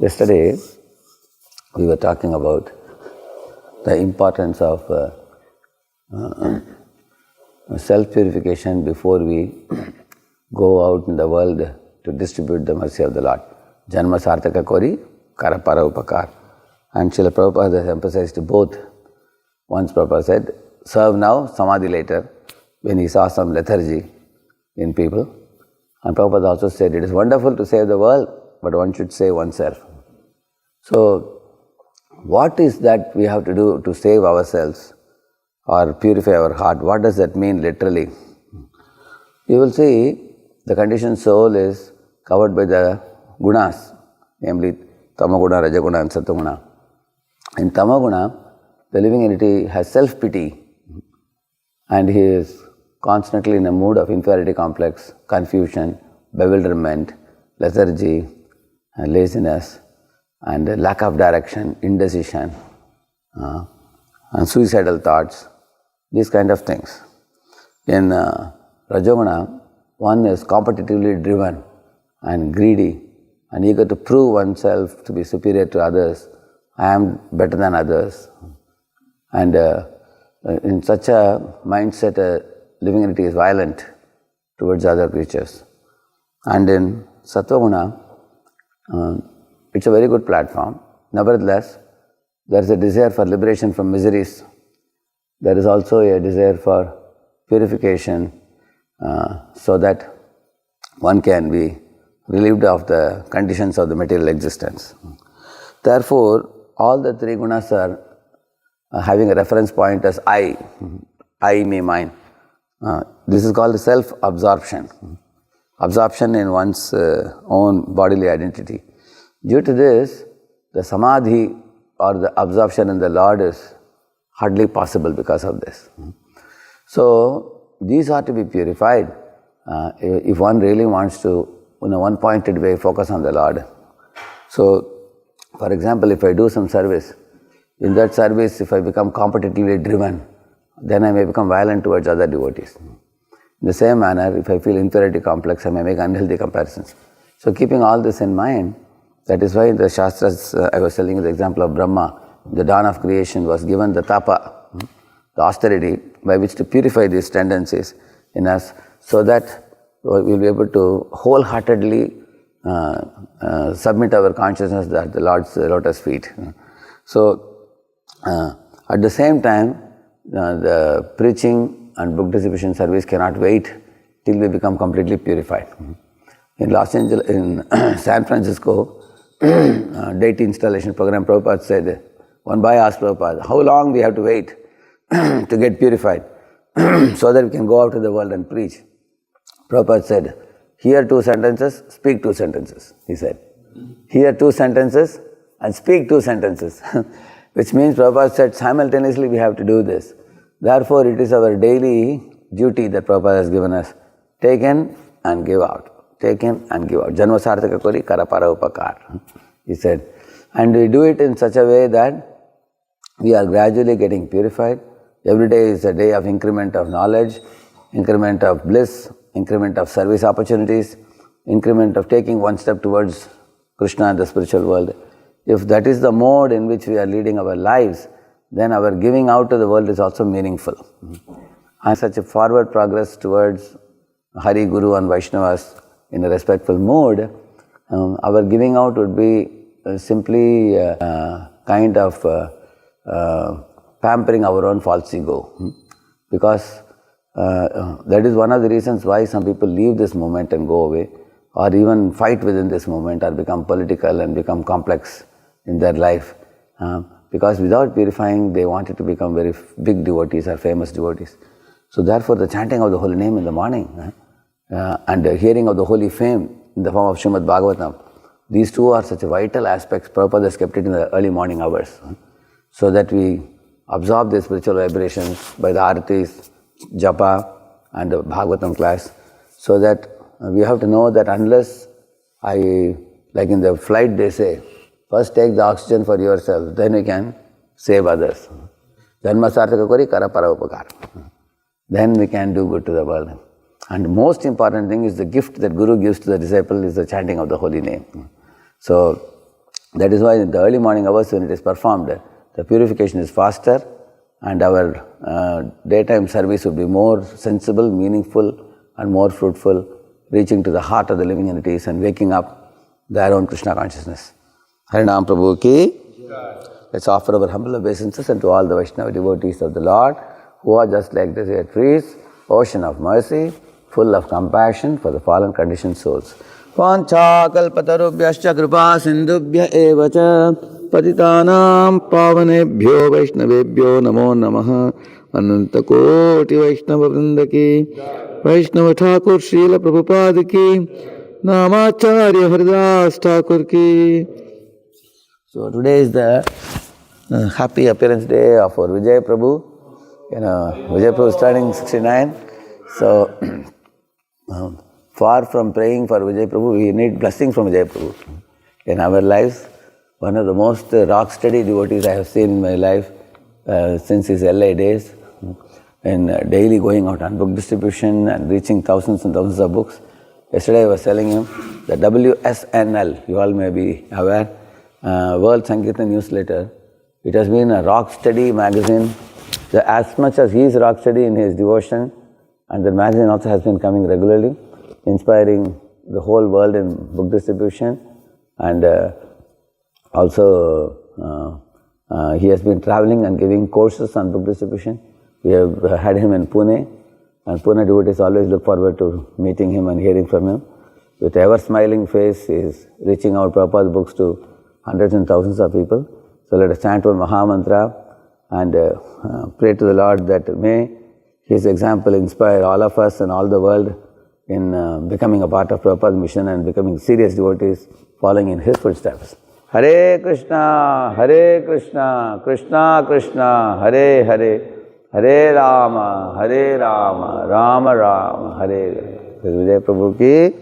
Yesterday, we were talking about the importance of self-purification before we go out in the world to distribute the mercy of the Lord. Janma sarthaka kori, karapara upakar. And Srila Prabhupada has emphasized both. Once Prabhupada said, serve now, samadhi later, when he saw some lethargy in people. And Prabhupada also said, it is wonderful to save the world, but one should save oneself. So, what is that we have to do to save ourselves or purify our heart? What does that mean literally? You will see the conditioned soul is covered by the gunas, namely tamaguna, rajaguna and sataguna. In tamaguna, the living entity has self-pity and he is constantly in a mood of inferiority complex, confusion, bewilderment, lethargy, laziness, and lack of direction, indecision, and suicidal thoughts, these kind of things. In Rajoguna, one is competitively driven and greedy and eager to prove oneself to be superior to others. I am better than others. And in such a mindset, a living entity is violent towards other creatures. And in Satvaguna, it's a very good platform. Nevertheless, there is a desire for liberation from miseries. There is also a desire for purification so that one can be relieved of the conditions of the material existence. Therefore, all the three gunas are having a reference point as I, me, mine. This is called self-absorption. Absorption in one's own bodily identity. Due to this, the samadhi or the absorption in the Lord is hardly possible because of this. So, these are to be purified if one really wants to, in a one-pointed way, focus on the Lord. So, for example, if I do some service, in that service, if I become competitively driven, then I may become violent towards other devotees. In the same manner, if I feel inferiority complex, I may make unhealthy comparisons. So, keeping all this in mind, that is why in the Shastras, I was telling you the example of Brahma, the dawn of creation was given the tapa, the austerity by which to purify these tendencies in us so that we will be able to wholeheartedly submit our consciousness at the Lord's lotus feet. So, at the same time, the preaching and book distribution service cannot wait till we become completely purified. In Los Angeles, in San Francisco, deity installation program, Prabhupada said, one boy asked Prabhupada, how long we have to wait to get purified so that we can go out to the world and preach? Prabhupada said, hear 2 sentences, speak 2 sentences, he said. Hear 2 sentences and speak 2 sentences. Which means Prabhupada said simultaneously we have to do this. Therefore, it is our daily duty that Prabhupada has given us. Take in and give out. Take in and give out. Janma sarthaka kori karapara upakar. He said. And we do it in such a way that we are gradually getting purified. Every day is a day of increment of knowledge, increment of bliss, increment of service opportunities, increment of taking one step towards Krishna and the spiritual world. If that is the mode in which we are leading our lives, then our giving out to the world is also meaningful. And such a forward progress towards Hari, Guru and Vaishnavas in a respectful mood, our giving out would be simply kind of pampering our own false ego. Because that is one of the reasons why some people leave this movement and go away, or even fight within this movement, or become political and become complex in their life. Because without purifying, they wanted to become very big devotees or famous devotees. So therefore, the chanting of the holy name in the morning and the hearing of the holy fame in the form of Srimad Bhagavatam, these two are such vital aspects. Prabhupada has kept it in the early morning hours so that we absorb the spiritual vibrations by the Aratis, Japa and the Bhagavatam class, so that we have to know that unless like in the flight they say, first take the oxygen for yourself, then you can save others. Janma sarthaka kori karapara upakar. Then we can do good to the world. And most important thing is the gift that Guru gives to the disciple is the chanting of the holy name. So, That is why in the early morning hours when it is performed, the purification is faster and our daytime service will be more sensible, meaningful and more fruitful, reaching to the heart of the living entities and waking up their own Krishna consciousness. Harinam Prabhu ki. Let's offer our humble obeisances unto all the Vaishnava devotees of the Lord who are just like the trees, ocean of mercy, full of compassion for the fallen conditioned souls. Pancha kalpatarubhyascha kripa sindhubhya evacha patitanam pavanebhyo vaishnavebhyo namo namaha ananta koti vaishnava vrindaki Vaishnava Thakur Srila Prabhupada ki Namacharya Haridas Thakur ki. So today is the happy appearance day of our Vijay Prabhu. Vijay Prabhu is turning 69. So far from praying for Vijay Prabhu, we need blessing from Vijay Prabhu. In our lives, one of the most rock steady devotees I have seen in my life since his LA days, and daily going out on book distribution and reaching thousands and thousands of books. Yesterday I was telling him the WSNL, you all may be aware, World Sankirtan Newsletter, it has been a rock steady magazine. As much as he is rock steady in his devotion, and the magazine also has been coming regularly, inspiring the whole world in book distribution, and also he has been traveling and giving courses on book distribution. We have had him in Pune, and Pune devotees always look forward to meeting him and hearing from him. With ever smiling face, he is reaching out Prabhupada's books to hundreds and thousands of people. So let us chant one Maha Mantra and pray to the Lord that may his example inspire all of us and all the world in becoming a part of Prabhupada's mission and becoming serious devotees following in his footsteps. Hare Krishna, Krishna Krishna, Hare Hare, Hare Rama, Rama Rama, Hare Hare. Vijay Prabhu ki